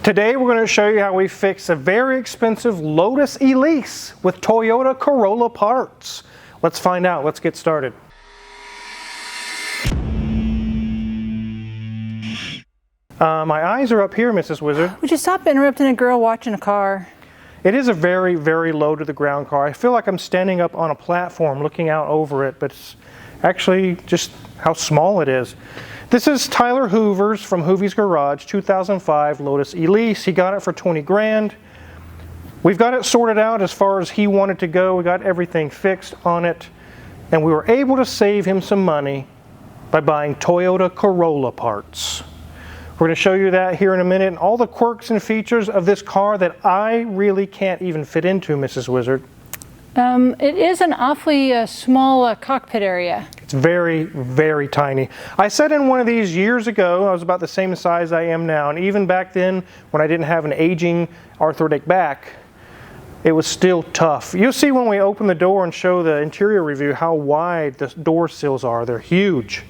Today we're going to show you how we fix a very expensive Lotus Elise with Toyota Corolla parts. Let's find out. Let's get started. My eyes are up here, Mrs. Wizard. Would you stop interrupting a girl watching a car? It is a very, very low to the ground car. I feel like I'm standing up on a platform looking out over it, but it's actually just how small it is. This is Tyler Hoover's from Hoovy's Garage 2005 Lotus Elise. He got it for 20 grand. We've got it sorted out as far as he wanted to go. We got everything fixed on it, and we were able to save him some money by buying Toyota Corolla parts. We're going to show you that here in a minute, and all the quirks and features of this car that I really can't even fit into, Mrs. Wizard. It is an awfully small cockpit area. It's very, very tiny. I sat in one of these years ago. I was about the same size I am now, and even back then, when I didn't have an aging arthritic back, it was still tough. You'll see when we open the door and show the interior review how wide the door sills are. They're huge.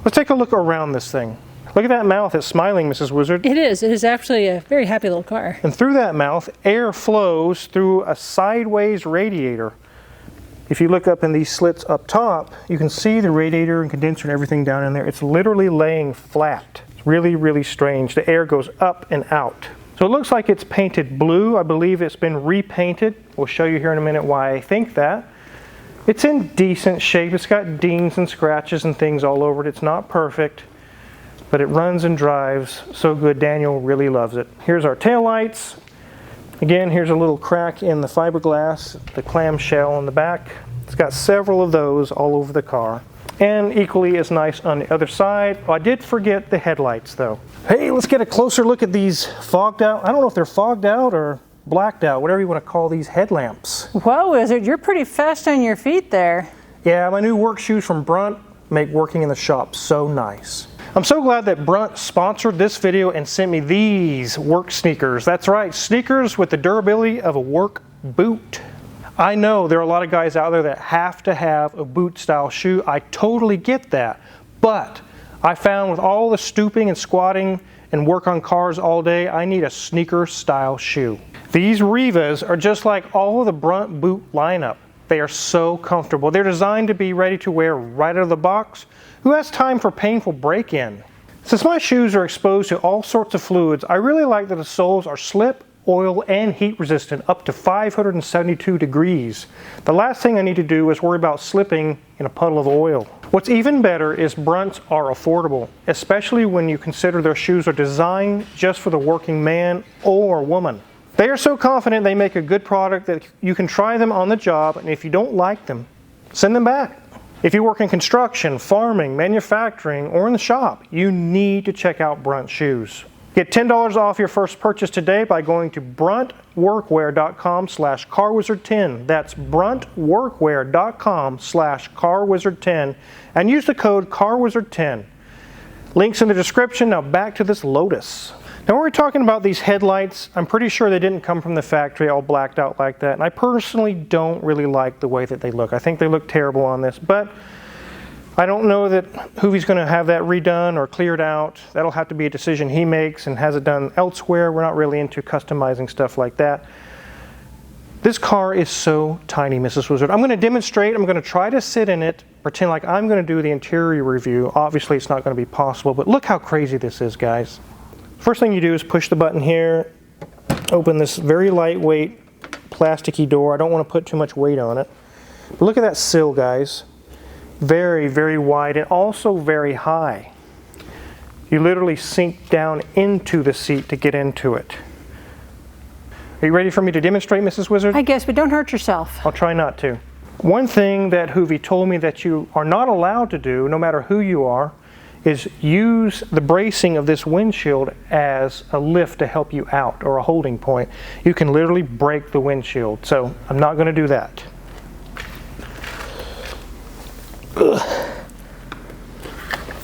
Let's take a look around this thing. Look at that mouth. It's smiling, Mrs. Wizard. It is. It is actually a very happy little car. And through that mouth, air flows through a sideways radiator. If you look up in these slits up top, you can see the radiator and condenser and everything down in there. It's literally laying flat. It's really, really strange. The air goes up and out. So it looks like it's painted blue. I believe it's been repainted. We'll show you here in a minute why I think that. It's in decent shape. It's got dings and scratches and things all over it. It's not perfect, but it runs and drives so good. Daniel really loves it. Here's our taillights. Again, here's a little crack in the fiberglass, the clamshell in the back. It's got several of those all over the car. And equally as nice on the other side. Oh, I did forget the headlights though. Hey, let's get a closer look at these fogged out. I don't know if they're fogged out or blacked out, whatever you want to call these headlamps. Whoa, Wizard, you're pretty fast on your feet there. Yeah, my new work shoes from Brunt make working in the shop so nice. I'm so glad that Brunt sponsored this video and sent me these work sneakers. That's right, sneakers with the durability of a work boot. I know there are a lot of guys out there that have to have a boot style shoe. I totally get that. But I found with all the stooping and squatting and work on cars all day, I need a sneaker style shoe. These Rivas are just like all of the Brunt boot lineup. They are so comfortable. They're designed to be ready to wear right out of the box. Who has time for painful break-in? Since my shoes are exposed to all sorts of fluids, I really like that the soles are slip, oil, and heat resistant up to 572 degrees. The last thing I need to do is worry about slipping in a puddle of oil. What's even better is Brunts are affordable, especially when you consider their shoes are designed just for the working man or woman. They are so confident they make a good product that you can try them on the job, and if you don't like them, send them back. If you work in construction, farming, manufacturing, or in the shop, you need to check out Brunt shoes. Get $10 off your first purchase today by going to bruntworkwear.com/carwizard10. That's bruntworkwear.com/carwizard10 and use the code carwizard10. Links in the description. Now back to this Lotus. Now when we're talking about these headlights, I'm pretty sure they didn't come from the factory all blacked out like that. And I personally don't really like the way that they look. I think they look terrible on this, but I don't know that Hoovy's going to have that redone or cleared out. That'll have to be a decision he makes and has it done elsewhere. We're not really into customizing stuff like that. This car is so tiny, Mrs. Wizard. I'm going to demonstrate. I'm going to try to sit in it, pretend like I'm going to do the interior review. Obviously, it's not going to be possible, but look how crazy this is, guys. First thing you do is push the button here, open this very lightweight plasticky door. I don't want to put too much weight on it. But look at that sill, guys. Very, very wide and also very high. You literally sink down into the seat to get into it. Are you ready for me to demonstrate, Mrs. Wizard? I guess, but don't hurt yourself. I'll try not to. One thing that Hoovy told me that you are not allowed to do, no matter who you are, is use the bracing of this windshield as a lift to help you out, or a holding point. You can literally break the windshield, so I'm not going to do that. Ugh.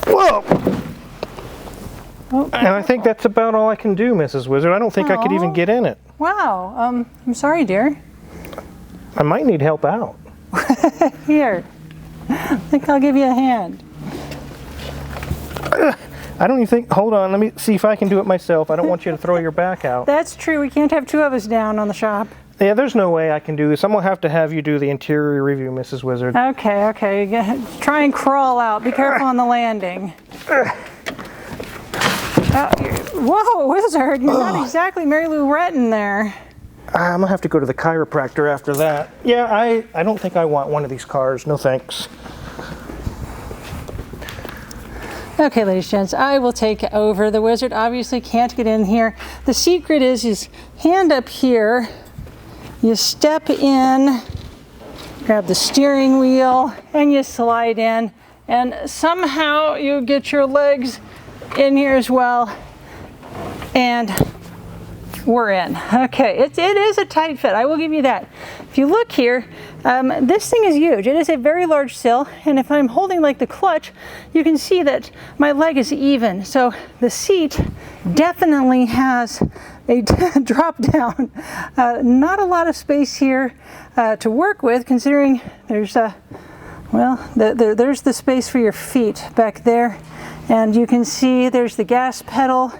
Whoa! Oh. And I think that's about all I can do, Mrs. Wizard. I don't think I could even get in it. Wow, I'm sorry, dear. I might need help out. Here, I think I'll give you a hand. I don't even think, hold on, let me see if I can do it myself. I don't want you to throw your back out. That's true. We can't have two of us down on the shop. Yeah, there's no way I can do this. I'm going to have you do the interior review, Mrs. Wizard. Okay, okay. Try and crawl out. Be careful on the landing. Whoa, Wizard, you're not exactly Mary Lou Retton there. I'm going to have to go to the chiropractor after that. Yeah, I don't think I want one of these cars. No thanks. Okay, ladies and gents, I will take over. The Wizard obviously can't get in here. The secret is hand up here, you step in, grab the steering wheel, and you slide in, and somehow you get your legs in here as well, and we're in. Okay, it is a tight fit, I will give you that. If you look here, this thing is huge. It is a very large sill, and if I'm holding like the clutch, you can see that my leg is even. So the seat definitely has a drop down. Not a lot of space here to work with, considering there's there's the space for your feet back there, and you can see there's the gas pedal.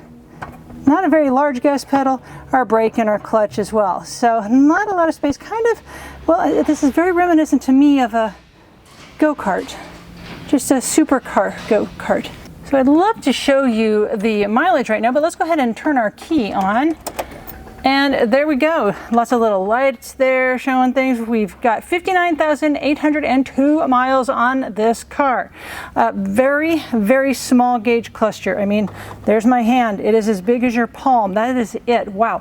Not a very large gas pedal, our brake and our clutch as well. So not a lot of space, kind of, well, this is very reminiscent to me of a go-kart, just a supercar go-kart. So I'd love to show you the mileage right now, but let's go ahead and turn our key on. And there we go. Lots of little lights there showing things. We've got 59,802 miles on this car. Very, very small gauge cluster. I mean, there's my hand. It is as big as your palm. That is it. Wow.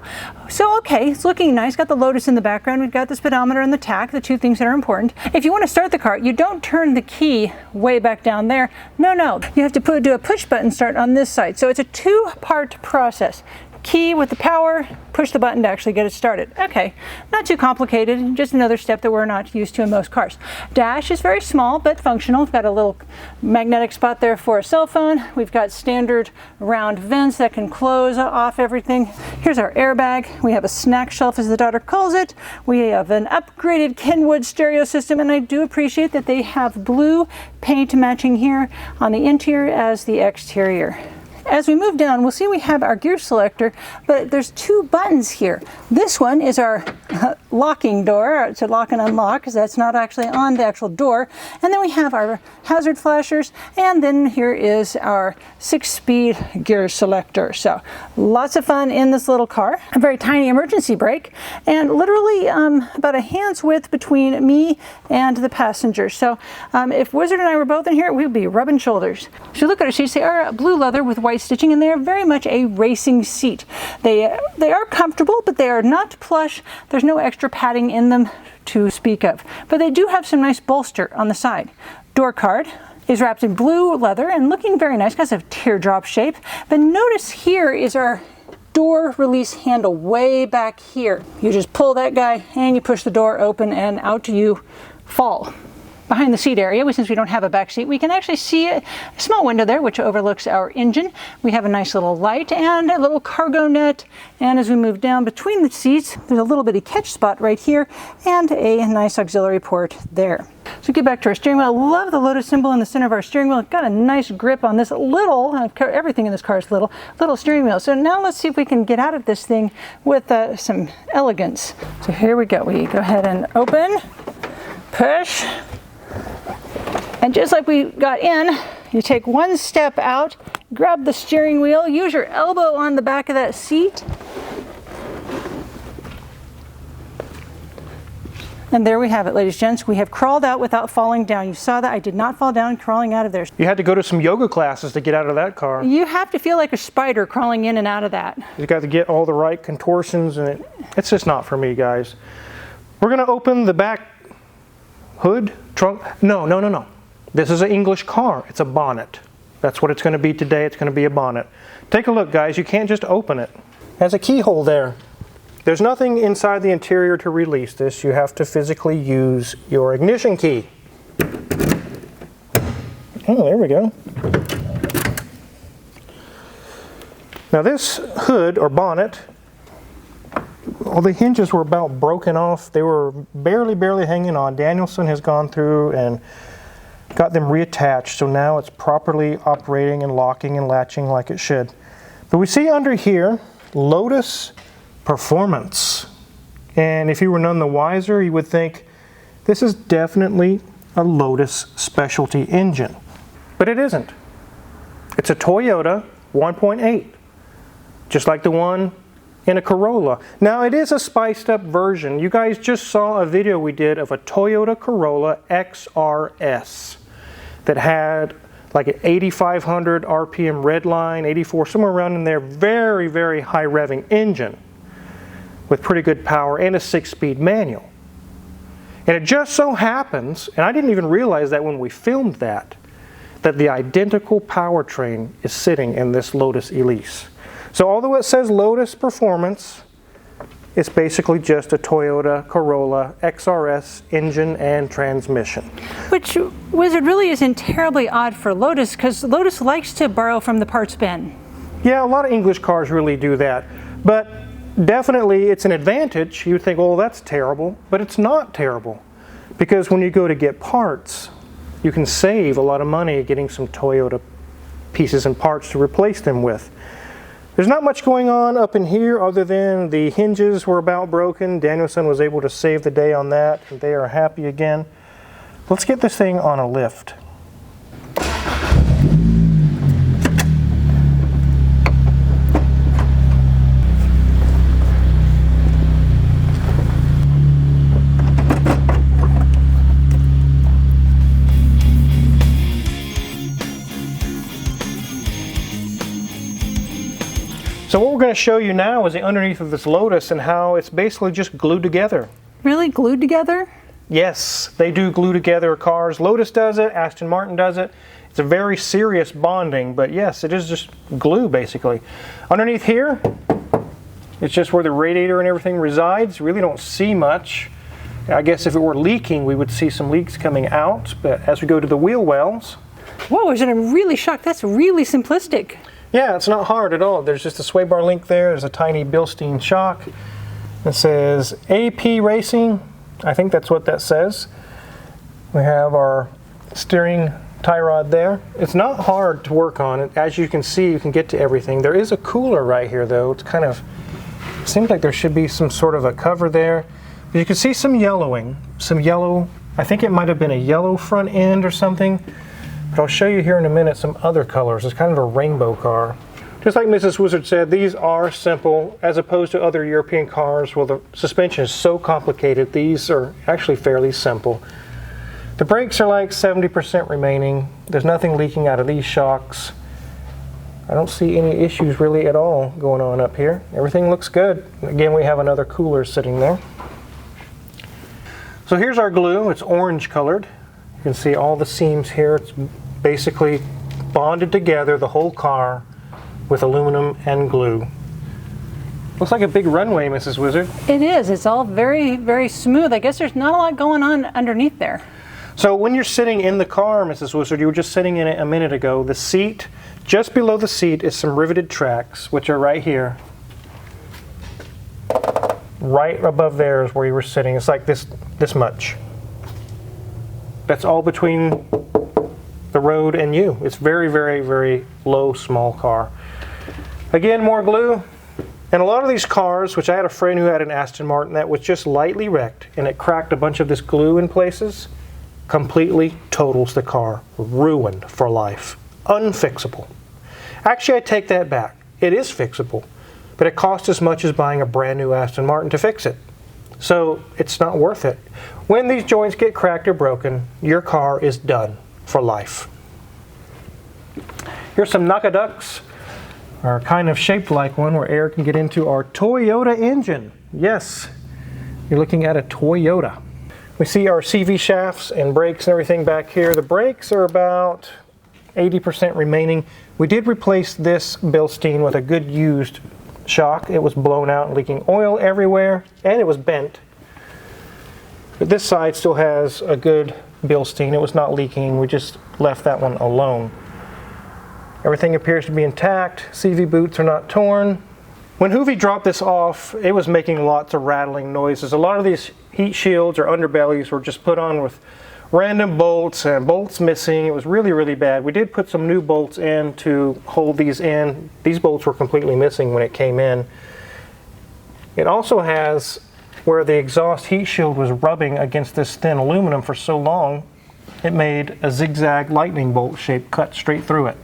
So, okay, it's looking nice. Got the Lotus in the background. We've got the speedometer and the tach, the two things that are important. If you want to start the car, you don't turn the key way back down there. No. You have to do a push button start on this side. So it's a two-part process. Key with the power, push the button to actually get it started. Okay, not too complicated, just another step that we're not used to in most cars. Dash is very small but functional. We've got a little magnetic spot there for a cell phone. We've got standard round vents that can close off everything. Here's our airbag. We have a snack shelf, as the daughter calls it. We have an upgraded Kenwood stereo system, and I do appreciate that they have blue paint matching here on the interior as the exterior. As we move down, we'll see we have our gear selector, but there's two buttons here. This one is our locking door, to lock and unlock, because that's not actually on the actual door. And then we have our hazard flashers, and then here is our 6-speed gear selector. So lots of fun in this little car. A very tiny emergency brake, and literally about a hand's width between me and the passenger. So if Wizard and I were both in here, we'd be rubbing shoulders. If you look at our seats, they are blue leather with white stitching, and they are very much a racing seat. They are comfortable, but they are not plush. There's no extra padding in them to speak of, but they do have some nice bolster on the side. Door card is wrapped in blue leather and looking very nice, kind of teardrop shape. But notice here is our door release handle way back here. You just pull that guy and you push the door open, and out you fall. Behind the seat area, since we don't have a back seat, we can actually see a small window there which overlooks our engine. We have a nice little light and a little cargo net, and as we move down between the seats, there's a little bitty catch spot right here and a nice auxiliary port there. So get back to our steering wheel. I love the Lotus symbol in the center of our steering wheel. It's got a nice grip on this little, everything in this car is little steering wheel. So now let's see if we can get out of this thing with some elegance. So here we go. We go ahead and open, push, and just like we got in, you take one step out, grab the steering wheel, use your elbow on the back of that seat, and there we have it, ladies and gents. We have crawled out without falling down. You saw that I did not fall down crawling out of there. You had to go to some yoga classes to get out of that car. You have to feel like a spider crawling in and out of that. You got to get all the right contortions, and it's just not for me, guys. We're going to open the back hood, trunk. No. This is an English car. It's a bonnet. That's what it's going to be today. It's going to be a bonnet. Take a look, guys. You can't just open it. It has a keyhole there. There's nothing inside the interior to release this. You have to physically use your ignition key. Oh, there we go. Now this hood or bonnet, well, the hinges were about broken off. They were barely hanging on. Danielson has gone through and got them reattached, so now it's properly operating and locking and latching like it should. But we see under here, Lotus Performance. And if you were none the wiser, you would think this is definitely a Lotus specialty engine. But it isn't. It's a Toyota 1.8, just like the one in a Corolla. Now it is a spiced up version. You guys just saw a video we did of a Toyota Corolla XRS that had like an 8,500 RPM redline, 84, somewhere around in there. Very, very high revving engine with pretty good power and a 6-speed manual. And it just so happens, and I didn't even realize that when we filmed that the identical powertrain is sitting in this Lotus Elise. So although it says Lotus Performance, it's basically just a Toyota Corolla XRS engine and transmission. Which, Wizard, really isn't terribly odd for Lotus, because Lotus likes to borrow from the parts bin. Yeah, a lot of English cars really do that. But definitely it's an advantage. You would think, oh, that's terrible. But it's not terrible. Because when you go to get parts, you can save a lot of money getting some Toyota pieces and parts to replace them with. There's not much going on up in here other than the hinges were about broken. Danielson was able to save the day on that, and they are happy again. Let's get this thing on a lift. So what we're going to show you now is the underneath of this Lotus and how it's basically just glued together. Really? Glued together? Yes, they do glue together cars. Lotus does it, Aston Martin does it. It's a very serious bonding, but yes, it is just glue basically. Underneath here, it's just where the radiator and everything resides. You really don't see much. I guess if it were leaking, we would see some leaks coming out, but as we go to the wheel wells. Whoa, I'm really shocked. That's really simplistic. Yeah, it's not hard at all. There's just a sway bar link there. There's a tiny Bilstein shock. It says AP Racing. I think that's what that says. We have our steering tie rod there. It's not hard to work on. As you can see, you can get to everything. There is a cooler right here, though. It's kind of, seems like there should be some sort of a cover there. But you can see some yellowing, some yellow. I think it might have been a yellow front end or something. But I'll show you here in a minute some other colors. It's kind of a rainbow car. Just like Mrs. Wizard said, these are simple as opposed to other European cars where the suspension is so complicated. These are actually fairly simple. The brakes are like 70% remaining. There's nothing leaking out of these shocks. I don't see any issues really at all going on up here. Everything looks good. Again, we have another cooler sitting there. So here's our glue. It's orange colored. You can see all the seams here. It's basically bonded together, the whole car, with aluminum and glue. Looks like a big runway, Mrs. Wizard. It is. It's all very, very smooth. I guess there's not a lot going on underneath there. So when you're sitting in the car, Mrs. Wizard, you were just sitting in it a minute ago, the seat, just below the seat is some riveted tracks, which are right here. Right above there is where you were sitting. It's like this much. That's all between the road and you. It's very, very, very low, small car. Again, more glue. And a lot of these cars, which I had a friend who had an Aston Martin that was just lightly wrecked and it cracked a bunch of this glue in places, completely totals the car. Ruined for life. Unfixable. Actually, I take that back. It is fixable, but it costs as much as buying a brand new Aston Martin to fix it. So it's not worth it. When these joints get cracked or broken, your car is done for life. Here's some Nakaducks, are kind of shaped like one where air can get into our Toyota engine. Yes, you're looking at a Toyota. We see our CV shafts and brakes and everything back here. The brakes are about 80% remaining. We did replace this Bilstein with a good used shock. It was blown out and leaking oil everywhere, and it was bent. But this side still has a good Bilstein. It was not leaking. We just left that one alone. Everything appears to be intact. CV boots are not torn. When Hoovy dropped this off, it was making lots of rattling noises. A lot of these heat shields or underbellies were just put on with random bolts and bolts missing. It was really, really bad. We did put some new bolts in to hold these in. These bolts were completely missing when it came in. It also has where the exhaust heat shield was rubbing against this thin aluminum for so long, it made a zigzag lightning bolt shape cut straight through it.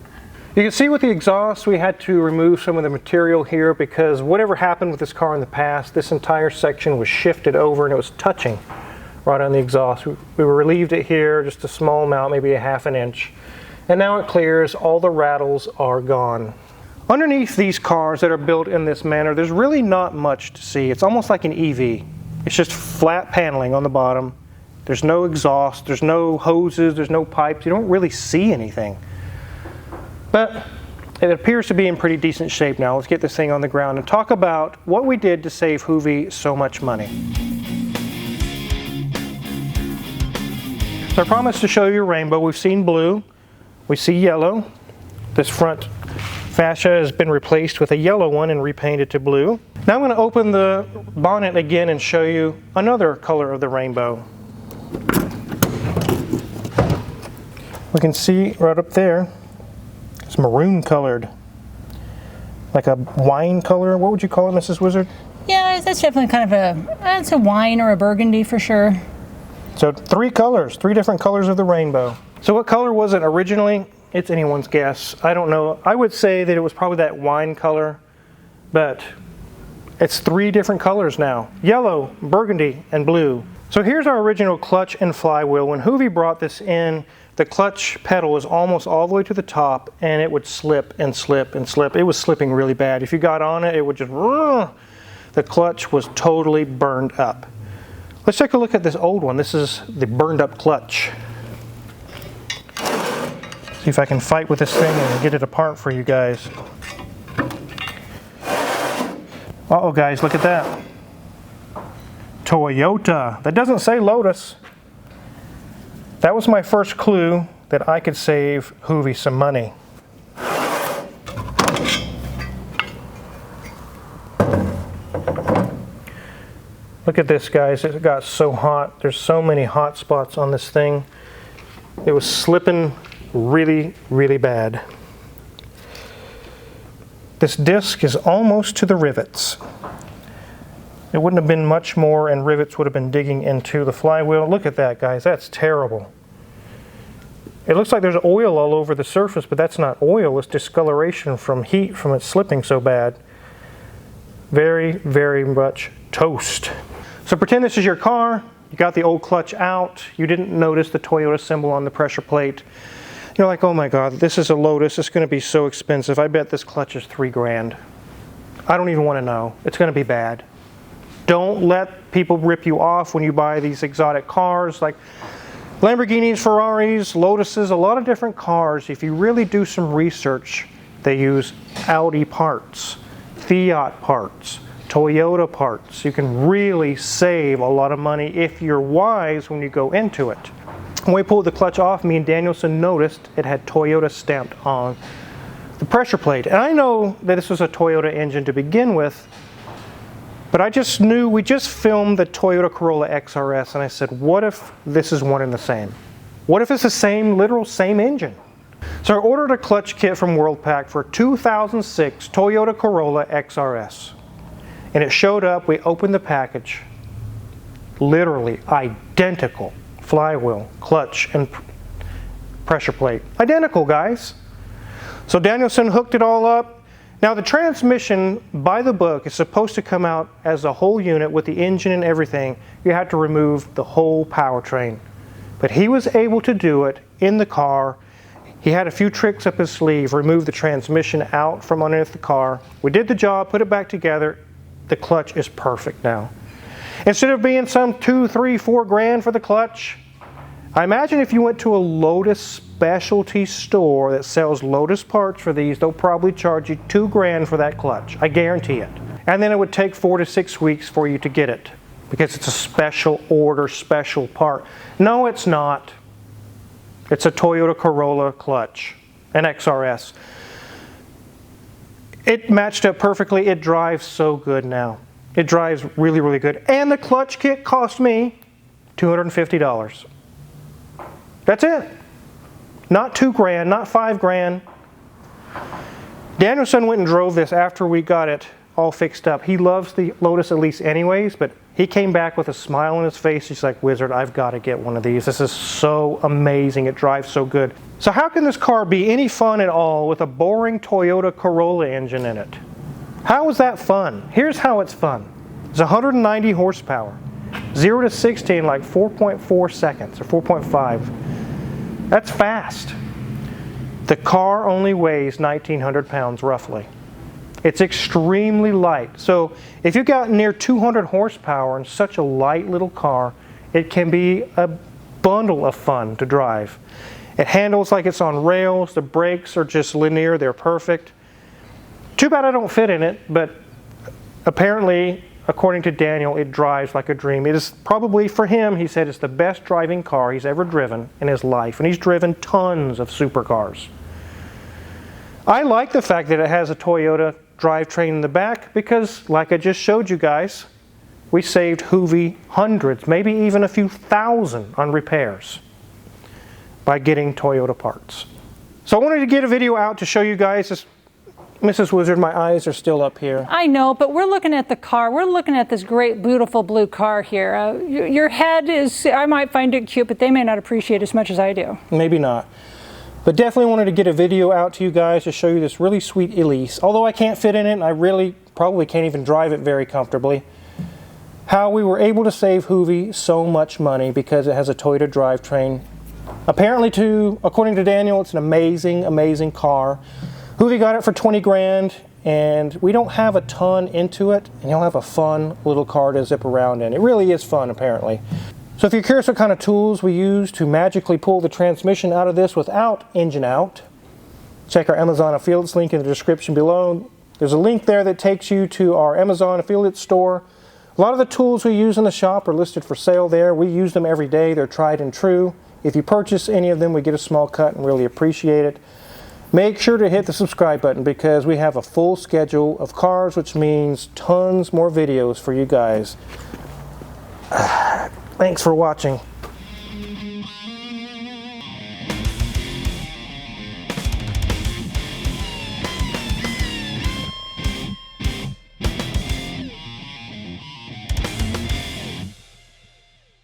You can see with the exhaust, we had to remove some of the material here because whatever happened with this car in the past, this entire section was shifted over and it was touching right on the exhaust. We relieved it here, just a small amount, maybe a half an inch. And now it clears, all the rattles are gone. Underneath these cars that are built in this manner, there's really not much to see. It's almost like an EV. It's just flat paneling on the bottom. There's no exhaust, there's no hoses, there's no pipes. You don't really see anything. But it appears to be in pretty decent shape now. Let's get this thing on the ground and talk about what we did to save Hoovie so much money. So I promised to show you a rainbow. We've seen blue, we see yellow. This front fascia has been replaced with a yellow one and repainted to blue. Now I'm going to open the bonnet again and show you another color of the rainbow. We can see right up there, it's maroon colored. Like a wine color. What would you call it, Mrs. Wizard? Yeah, that's definitely kind of it's a wine or a burgundy for sure. So three colors, three different colors of the rainbow. So what color was it originally? It's anyone's guess. I don't know. I would say that it was probably that wine color, but it's three different colors now. Yellow, burgundy, and blue. So here's our original clutch and flywheel. When Hoovie brought this in, the clutch pedal was almost all the way to the top and it would slip and slip and slip. It was slipping really bad. If you got on it, it would just, the clutch was totally burned up. Let's take a look at this old one. This is the burned up clutch. See if I can fight with this thing and get it apart for you guys. Uh-oh guys, look at that. Toyota. That doesn't say Lotus. That was my first clue that I could save Hoovie some money. Look at this guys, it got so hot. There's so many hot spots on this thing. It was slipping really, really bad. This disc is almost to the rivets. It wouldn't have been much more and rivets would have been digging into the flywheel. Look at that guys, that's terrible. It looks like there's oil all over the surface, but that's not oil, it's discoloration from heat from it slipping so bad. Very, very much toast. So pretend this is your car, you got the old clutch out, you didn't notice the Toyota symbol on the pressure plate. You're like, oh my God, this is a Lotus, it's going to be so expensive. I bet this clutch is $3 grand. I don't even want to know. It's going to be bad. Don't let people rip you off when you buy these exotic cars like Lamborghinis, Ferraris, Lotuses, a lot of different cars. If you really do some research, they use Audi parts, Fiat parts, Toyota parts. You can really save a lot of money if you're wise when you go into it. When we pulled the clutch off, me and Danielson noticed it had Toyota stamped on the pressure plate. And I know that this was a Toyota engine to begin with, but I just knew, we just filmed the Toyota Corolla XRS, and I said, what if this is one and the same? What if it's the same, literal same engine? So I ordered a clutch kit from Worldpac for a 2006 Toyota Corolla XRS. And it showed up, we opened the package, literally identical flywheel, clutch, and pressure plate. Identical, guys. So Danielson hooked it all up. Now the transmission, by the book, is supposed to come out as a whole unit with the engine and everything. You had to remove the whole powertrain. But he was able to do it in the car. He had a few tricks up his sleeve, remove the transmission out from underneath the car. We did the job, put it back together. The clutch is perfect now. Instead of being some $2, $3, $4 grand for the clutch, I imagine if you went to a Lotus specialty store that sells Lotus parts for these, they'll probably charge you $2 grand for that clutch. I guarantee it. And then it would take 4 to 6 weeks for you to get it because it's a special order, special part. No, it's not. It's a Toyota Corolla clutch, an XRS. It matched up perfectly. It drives so good now. It drives really, really good. And the clutch kit cost me $250. That's it. Not $2,000, not $5,000. Daniel's son went and drove this after we got it all fixed up. He loves the Lotus Elise anyways, but he came back with a smile on his face. He's like, Wizard, I've got to get one of these. This is so amazing. It drives so good. So how can this car be any fun at all with a boring Toyota Corolla engine in it? How is that fun? Here's how it's fun. It's 190 horsepower. 0 to 60 in like 4.4 seconds or 4.5. That's fast. The car only weighs 1,900 pounds roughly. It's extremely light. So if you've got near 200 horsepower in such a light little car, it can be a bundle of fun to drive. It handles like it's on rails. The brakes are just linear. They're perfect. Too bad I don't fit in it, but apparently, according to Daniel, it drives like a dream. It is probably, for him, he said, it's the best driving car he's ever driven in his life. And he's driven tons of supercars. I like the fact that it has a Toyota drivetrain in the back because, like I just showed you guys, we saved Hoovie hundreds, maybe even a few thousand on repairs by getting Toyota parts. So I wanted to get a video out to show you guys this. Mrs. Wizard, my eyes are still up here. I know, but we're looking at the car. We're looking at this great, beautiful blue car here. Your head is, I might find it cute, but they may not appreciate it as much as I do. Maybe not. But definitely wanted to get a video out to you guys to show you this really sweet Elise. Although I can't fit in it, and I really probably can't even drive it very comfortably. How we were able to save Hoovie so much money because it has a Toyota drivetrain. Apparently, according to Daniel, it's an amazing, amazing car. Hoovie got it for 20 grand, and we don't have a ton into it, and you'll have a fun little car to zip around in. It really is fun, apparently. So if you're curious what kind of tools we use to magically pull the transmission out of this without engine out, check our Amazon affiliates link in the description below. There's a link there that takes you to our Amazon affiliate store. A lot of the tools we use in the shop are listed for sale there. We use them every day. They're tried and true. If you purchase any of them, we get a small cut and really appreciate it. Make sure to hit the subscribe button because we have a full schedule of cars, which means tons more videos for you guys. Thanks for watching.